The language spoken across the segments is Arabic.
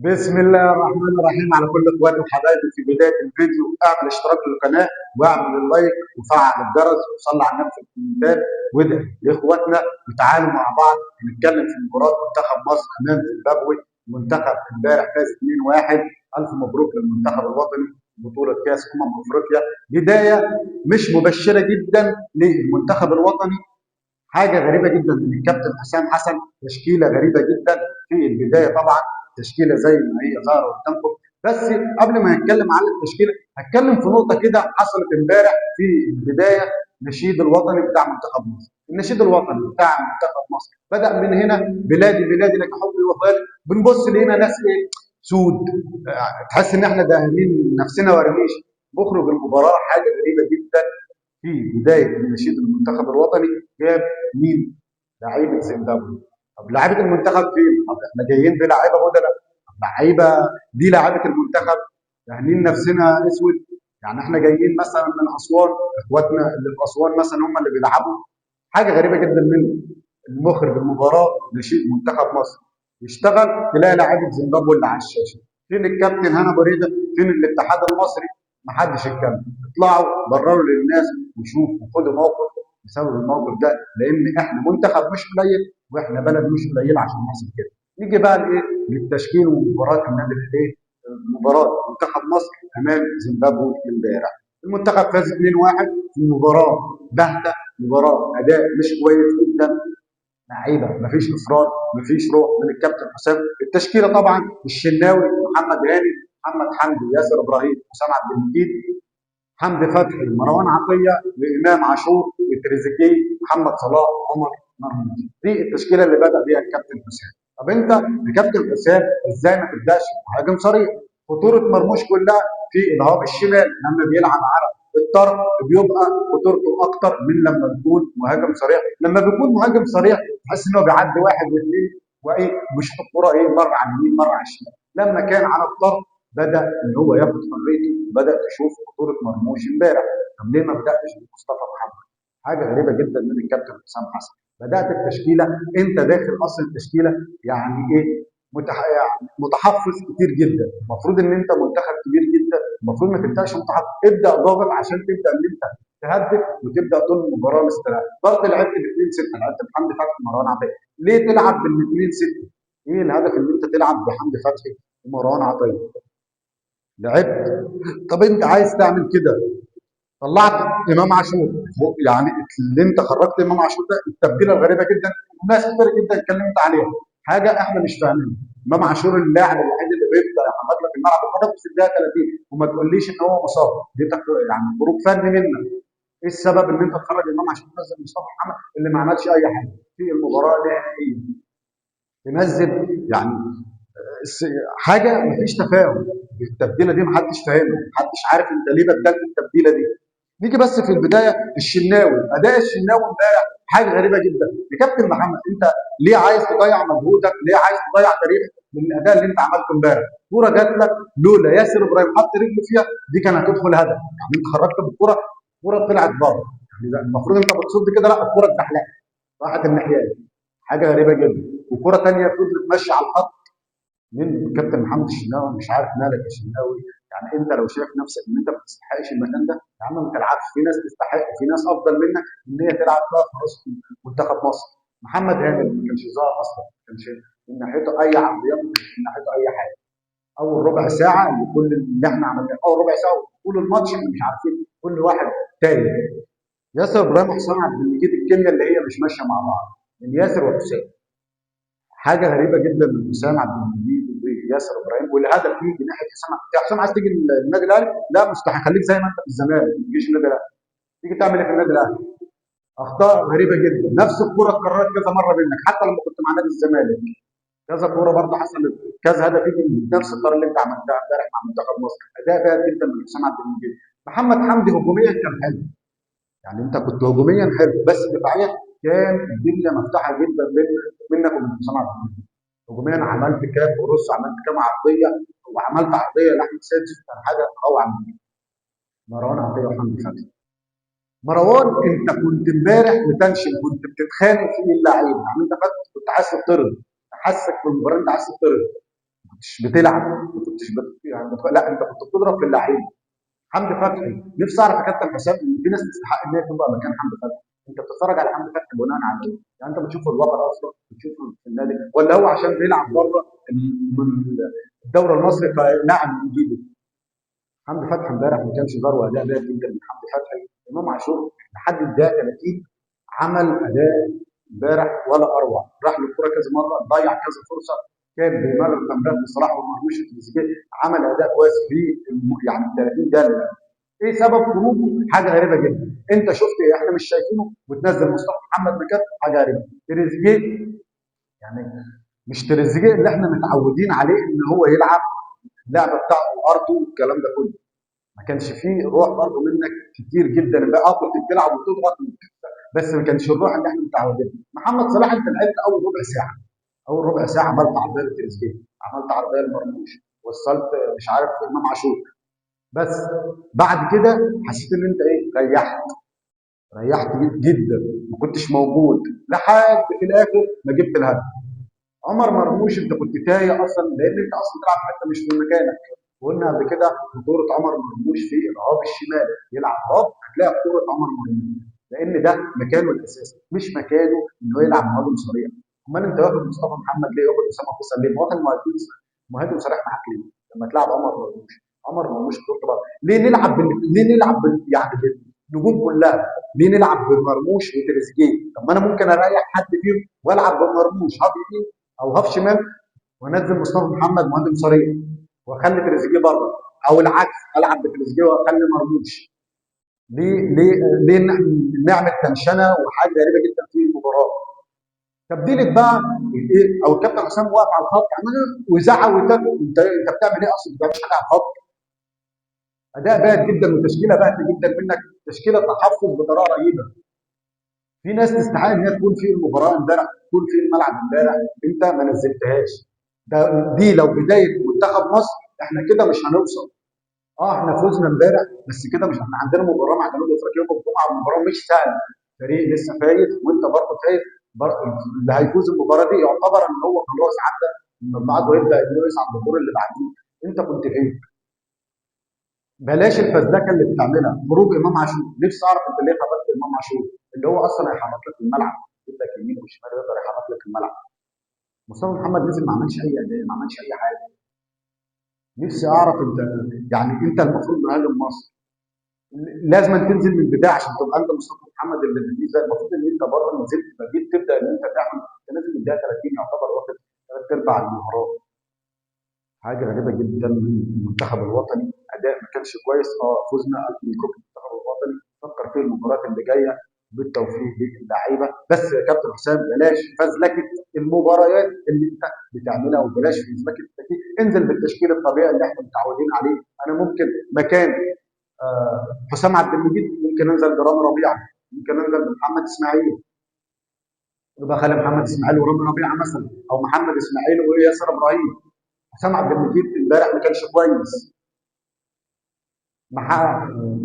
بسم الله الرحمن الرحيم على كل اخواتي وحبايبي. في بدايه الفيديو اعمل اشتراك للقناه واعمل اللايك وفعل الجرس وصلي على النبي في الكومنتات وادعي لاخواتنا وتعالوا مع بعض نتكلم في مباراه منتخب مصر امام زيمبابوي. منتخب امبارح فاز 2-1. الف مبروك للمنتخب الوطني بطوله كاس افريقيا. بدايه مش مبشره جدا للمنتخب الوطني. حاجه غريبه جدا من الكابتن حسام حسن، تشكيله غريبه جدا في البدايه. طبعا تشكيله زي ما هي ظاهره قدامكم، بس قبل ما نتكلم عن التشكيله هتكلم في نقطه كده حصلت امبارح في البدايه. النشيد الوطني بتاع منتخب مصر، النشيد الوطني بتاع منتخب مصر بدا من هنا: بلادي بلادي لك حبي وفؤادي. بنبص لقينا ناس ايه؟ سود. تحس ان احنا داهمين نفسنا ورميش. بخرج المباراه حاجه غريبه جدا. في بدايه النشيد المنتخب الوطني جاب مين؟ لعيبه زيمبابوي. طب لعيبه المنتخب فين؟ طب احنا جايين بلعيبه بدلاء. طب لعيبه دي لعيبه المنتخب، فاهمين نفسنا اسود. يعني احنا جايين مثلا من اسوان، اخواتنا اللي في اسوان مثلا هم اللي بيلعبوا. حاجه غريبه جدا منه. المخرج المباراه نشيد منتخب مصر يشتغل، تلاقي لعيبه زيمبابوي اللي على الشاشه. فين الكابتن هنا بريده؟ فين الاتحاد المصري؟ محدش يتكلم. اطلعوا برروا للناس وشوفوا وخدوا موقف بسبب الموقف ده، لان احنا منتخب مش قليل واحنا بلد مش قليل عشان نحصل كده. نيجي بقى لايه؟ للتشكيل ومباراه النادي الايه؟ مباراه منتخب مصر امام زيمبابوي امبارح. المنتخب فاز 2-1 في مباراه باهته، مباراه اداء مش كويس جدا. لعيبه مفيش اصرار، مفيش روح من الكابتن حسام. التشكيله طبعا: الشناوي، محمد هاني، محمد حمدي، ياسر ابراهيم، حسام عبد المجيد، حمدي فتحي، مروان عطيه، وامام عاشور، وتريزيجيه، محمد صلاح، عمر مرموش. دي التشكيله اللي بدا بيها الكابتن حسام. طب انت يا كابتن حسام ازاي ما تبداش مهاجم صريح؟ خطوره مرموش كلها في الهواء الشمال لما بيلعب على الطرف، بيبقى خطورته اكتر من لما بيكون مهاجم صريح. لما بيكون مهاجم صريح تحس انه بيعدي واحد واثنين وايه، مش الكوره ايه مره على اليمين مره على الشمال. لما كان على الطرف بدا ان هو ياخد حريته، بدا تشوف خطوره مرموش امبارح. طب ليه ما بداتش بمصطفى محمد؟ حاجه غريبه جدا من الكابتن حسام حسن. بدات التشكيله، انت داخل اصل التشكيله يعني ايه؟ يعني متحفظ كتير جدا. المفروض ان انت منتخب كبير جدا، المفروض ما تبداش متحفظ. ابدا ضاغط عشان تبدا ان انت تهدف وتبدا طول المباراه مستريح. برضه لعبت ب 2-6، لعبت بحمدي فتحي ومروان عطيه. ليه تلعب بال 2-6؟ ايه الهدف ان انت تلعب بحمدي فتحي ومروان عطيه؟ لعبت. طب انت عايز تعمل كده، طلعت امام عاشور. يعني اللي انت خرجت امام عاشور ده التبديله الغريبه جدا، وناس كتير جدا اتكلمت عليها. حاجه احنا مش فاهمينها. امام عاشور اللاعب الوحيد اللي بيبدا يحرك لك الملعب وخرج في الدقيقه 30، وما تقوليش ان هو مصاب. دي يعني خروج فني منك. ايه السبب ان انت تخرج امام عاشور تنزل مصطفى محمد اللي ما عملش اي حاجه في المباراه نهائيا؟ تنزل يعني حاجه مفيش تفاهم. التبديله دي محدش فاهمها، محدش عارف انت ليه بدلت التبديله دي. نيجي بس في البدايه: الشناوي، اداء الشناوي امبارح حاجه غريبه جدا. يا كابتن محمد انت ليه عايز تضيع مجهودك؟ ليه عايز تضيع تاريخك من الاداء اللي انت عملته امبارح؟ كوره جات لك لولا ياسر ابراهيم حط رجله فيها دي كانت هتدخل هدف. يعني انت خرجت بالكوره، الكوره طلعت بره. يعني المفروض انت بتصد كده، لا الكوره اتزحلقت راحت الناحيه دي. حاجه غريبه جدا. وكوره ثانيه فضلت ماشيه على الخط من كابتن محمد الشناوي. مش عارف مالك يا شناوي. يعني انت لو شايف نفسك ان انت ما تستحقش المكان ده يا عم ما تلعبش. في ناس تستحق وفي ناس افضل منك ان هي تلعب فيها في وسط منتخب مصر. محمد هاني ما كانش ظاهر اصلا، ما كانش من ناحيته اي عرضيات، ما كانش من ناحيته اي حاجه. اول ربع ساعه اللي كل اللي احنا عملناه، اول ربع ساعه طول الماتش احنا مش عارفين كل واحد تاني. ياسر ابراهيم وحسام عبد المجيد الكيمياء اللي هي مش ماشيه مع بعض من ياسر وحسام. حاجه غريبه جدا من حسام عبد المجيد وياسر ابراهيم. والهدف يجي ناحيه حسام. انت يا حسام عايز تيجي النادي الاهلي؟ لا مستحيل، خليك زي ما انت في الزمالك، ما تجيش النادي الاهلي. تيجي تعمل ايه في النادي الاهلي؟ اخطاء غريبه جدا. نفس الكوره اتكررت كذا مره منك حتى لما كنت مع نادي الزمالك. كذا كوره برضه حصلت، كذا هدف يجي بنفس الطريقه اللي انت عملتها امبارح مع منتخب مصر. اداء بارد جدا من حسام عبد المجيد. محمد حمدي هجوميا كان حلو، يعني انت كنت هجوميا حلو، بس دفاعيا كان الدنيا مفتوحه جدا منك ومن حسام عبد المجيد. هجوميا عملت كام كروس، عملت كام عرضيه، وعملت عرضيه لاحمد سيد كان حاجه روعه من مروان عطيه وحمدي فتحي. مروان انت كنت امبارح متنشن، كنت بتتخانق في اللعيبه. يعني انت كنت عايز تطرد، حاسك في المباراه انت عايز تطرد. كنتش بتلعب، ما كنتش يعني لا انت كنت بتضرب في اللعيبه. حمدي فتحي نفسي اعرف يا كابتن حسام ان في ناس تستحق ان هي تبقى مكان حمدي فتحي. انت بتتفرج على حمدي فتحي بناء على ايه؟ يعني انت بتشوفه الوطن اصلا، بتشوفه في النادي، ولا هو عشان بيلعب بره من الدوري المصري فنعم يجيبه؟ حمدي فتحي امبارح ما كانش ظهر اداء جيد جدا من حمدي فتحي. امام عاشور لحد الدقيقه 30 عمل اداء امبارح ولا اروع، راح للكره كذا مره، ضيع كذا فرصه، كان بيمرر تمريرات لصلاح ومرموش وتريزيجيه، عمل اداء كويس في يعني 30 دقيقه. ايه سبب خروجه؟ حاجه غريبه جدا. انت شفت إيه؟ احنا مش شايفينه وتنزل مصطفى محمد مكان، حاجه غريبه. تريزيجيه يعني مش تريزيجيه اللي احنا متعودين عليه ان هو يلعب اللعبه بتاعته ارضه والكلام ده كله. ما كانش فيه روح برضه منك كتير جدا بقى، كنت بتلعب وتضغط، بس ما كانش الروح اللي احنا متعودين. محمد صلاح انت لعبت اول ربع ساعه، اول ربع ساعه عملت عرضيه لتريزيجيه، عملت عرضيه لمرموش، وصلت مش عارف امام عاشور، بس بعد كده حسيت ان انت ايه، ريحت جدا، ما كنتش موجود لحد في الاخر ما جبت الهدف. عمر مرموش انت كنت تايه اصلا، لان انت اصلا بتلعب في حته مش في مكانك. وقلنا قبل كده خطوره عمر مرموش في الهاب الشمال، يلعب هاب هتلاقي خطوره عمر مرموش، لان ده مكانه الاساسي، مش مكانه انه يلعب مهاجم صريح. امال انت واخد مصطفى محمد ليه؟ واخد اسامه فيصل ليه؟ ما واخد مهاجم صريح معاك ليه؟ لما تلعب عمر مرموش، عمر مرموش بتطلع ليه؟ ليه نلعب يعني بالنجوم كلها؟ ليه نلعب بمرموش وتريزيجيه؟ طب ما انا ممكن اريح حد فيهم والعب بمرموش هاف يمين او هاف شمال، وانزل مصطفى محمد مهاجم صريح، واخلي تريزيجيه بره، او العكس العب بتريزيجيه واخلي مرموش. ليه نعمل تنشنه وحاجه غريبه جدا في المباراه. تبديلك بقى ايه، او الكابتن حسام واقف على الخط عمال ويزعق ويتابع، انت بتعمل ايه اصلا؟ ما بتعملش حاجه على الخط. اداء باد جدا وتشكيله باهته جدا منك، تشكيله تحفظ بطريقه رهيبه. في ناس تستحق ان هي تكون في المباراه امبارح، تكون في الملعب امبارح، انت ما نزلتهاش. ده دي لو بدايه منتخب مصر احنا كده مش هنوصل. اه احنا فزنا امبارح، بس كده مش، احنا عندنا مباراه مع جنوب افريقيا يوم الجمعه، مباراه مش سهله، فريق لسه فايز وانت برضه فايز. اللي هيفوز المباراه دي يعتبر ان هو خلاص عدى المجموعات ويبدا انه يصعد الدور اللي بعديه. انت كنت فين؟ بلاش الفزلكه اللي بتعملها. خروج امام عاشور، نفسي اعرف انت ليه خرجت امام عاشور اللي هو اصلا هيحرك لك الملعب، يجيب لك يمين وشمال ويقدر يحرك لك الملعب. مصطفى محمد نزل ما عملش اي اداء، ما عملش اي حاجه. نفسي اعرف انت، يعني انت المفروض مهاجم مصر، لازم تنزل من البدايه عشان تبقى انت مصطفى محمد اللي بتنزل. المفروض ان انت بره نزلت بديل، تبدا ان انت تعمل، انت نازل من الدقيقه 30 يعتبر واخد ثلاث ارباع المباراه. حاجه غريبه جدا من المنتخب الوطني، اداء ما كانش كويس. اه فزنا مبروك المنتخب الوطني، فكر في المباريات اللي جايه بالتوفيق للعيبه. بس يا كابتن حسام بلاش فزلكه المباريات اللي انت بتعملها، وبلاش فزلكه التكتيك، انزل بالتشكيل الطبيعي اللي احنا متعودين عليه. انا ممكن مكان حسام عبد المجيد ممكن انزل برامي ربيعه، ممكن انزل بمحمد اسماعيل، يبقى خلي محمد اسماعيل ورامي ربيعه مثلا، او محمد اسماعيل وياسر ابراهيم. حسام عبد المجيد امبارح ما كانش كويس.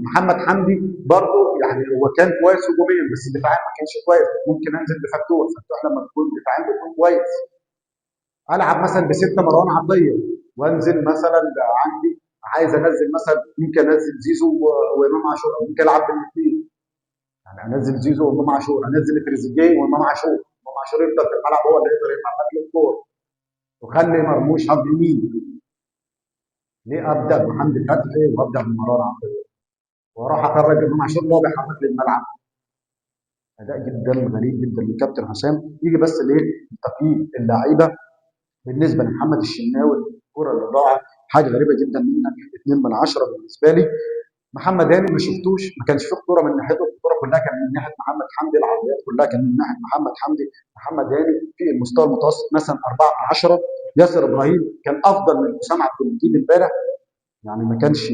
محمد حمدي برضه يعني هو كان كويس هجوميا، بس دفاعيا ما كانش كويس. ممكن انزل بفتوح، فتوح لما تكون دفاعيا بيكون كويس. العب مثلا بسته مروان عطيه، وانزل مثلا عندي عايز انزل مثلا، ممكن انزل زيزو وامام عاشور، او ممكن العب بالاثنين، يعني انزل زيزو وامام عاشور، انزل تريزيجيه وامام عاشور، امام عاشور يفضل في الملعب هو اللي يقدر يحرك له الكوره، وخلي مرموش هاف يمين. ليه ابدا بحمدي فتحي وابدا بمروان عطيه واروح اخرج امام عاشور اللي هو بيحرك لي الملعب؟ اداء جدا غريب جدا من كابتن حسام. يجي بس ليه تقييم اللعيبه بالنسبه لمحمد الشناوي، الكره اللي ضاعت حاجه غريبه جدا منك، 2 من 10 بالنسبه لي. محمد هاني ما شفتوش، ما كانش في خطوره من ناحيته، الخطوره كلها كان من ناحيه محمد حمدي، العرضيات كلها كان من ناحيه محمد حمدي. محمد هاني في المستوى المتوسط مثلا 4 من 10. ياسر ابراهيم كان افضل من حسام عبد المجيد امبارح، يعني ما كانش،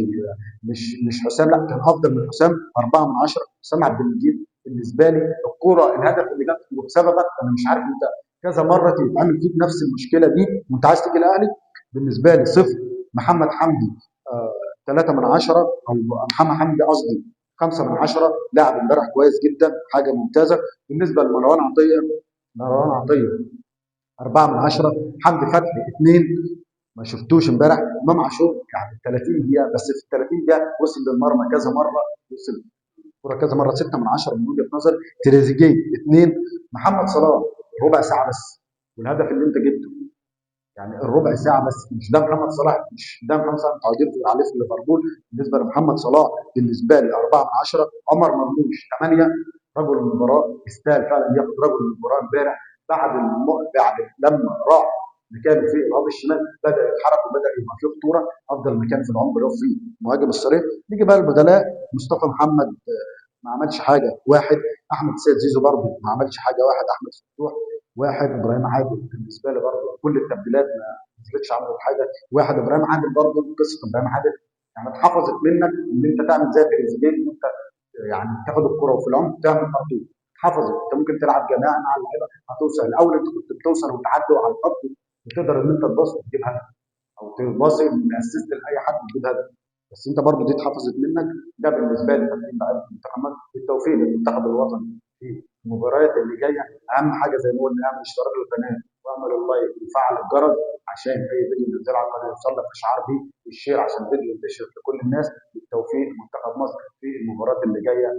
مش حسام، لا كان افضل من حسام 4 من 10. حسام عبد المجيد بالنسبه لي الكوره الهدف اللي جت وبسببك، انا مش عارف انت كذا مره تتعامل فيك نفس المشكله دي وانت عايز تيجي الاهلي. بالنسبه لي صفر. محمد حمدي 3 من 10، او محمد حمدي قصدي 5 من 10، لاعب امبارح كويس جدا، حاجه ممتازه. بالنسبه لمروان عطيه، مروان عطيه 4 من 10، حمدي فتحي 2، ما شفتوش امبارح امام عاشور يعني 30 دقيقه بس، في ال 30 دقيقه وصل للمرمى كذا مره، وصل الكره كذا مره، 6 من 10 من وجهه نظري. تريزيجيه اثنين، محمد صلاح ربع ساعه بس، والهدف اللي انت جبته يعني الربع ساعه بس. مش ده محمد صلاح، مش ده محمد صلاح متعودين عليه في ليفربول. بالنسبه لمحمد صلاح بالنسبه لي 4 من 10. عمر مرموش 8، رجل المباراه، يستاهل فعلا ياخد رجل المباراه امبارح. بعد لما راح مكانه في الهاف الشمال بدا يتحرك وبدا يبقى فيه خطوره. افضل مكان في العمر له فيه المهاجم الصريح. نيجي بقى البدلاء. مصطفى محمد ما عملش حاجه واحد. احمد سيد زيزو برضه ما عملش حاجه واحد. احمد فتوح واحد. ابراهيم عادل بالنسبه لي برضه كل التبديلات ما نزلتش عملت حاجه واحد. ابراهيم عادل برضه قصه ابراهيم عادل يعني اتحفظت منك ان انت تعمل زي تريزيجيه، ان انت يعني تاخد الكره وفي العمق تعمل خطوط. اتحفظت. انت ممكن تلعب جماعي مع اللعيبه هتوصل. الاول انت كنت بتوصل وتعدوا على الخط وتقدر ان انت تباص وتجيب هدف، او تباصي من اسيست لاي حد وتجيب هدف. بس انت برضه دي اتحفظت منك. ده بالنسبه لي تقييم لعيبه المنتخب. بالتوفيق للمنتخب الوطني في المباريات اللي جايه. اهم حاجه زي ما قلنا اعمل اشتراك للقناه واعمل اللايك وفعل الجرس عشان اي فيديو ينزل على القناه يوصل لك اشعار بيه، والشير عشان الفيديو ينتشر لكل الناس. بالتوفيق لمنتخب مصر في المباريات اللي جايه.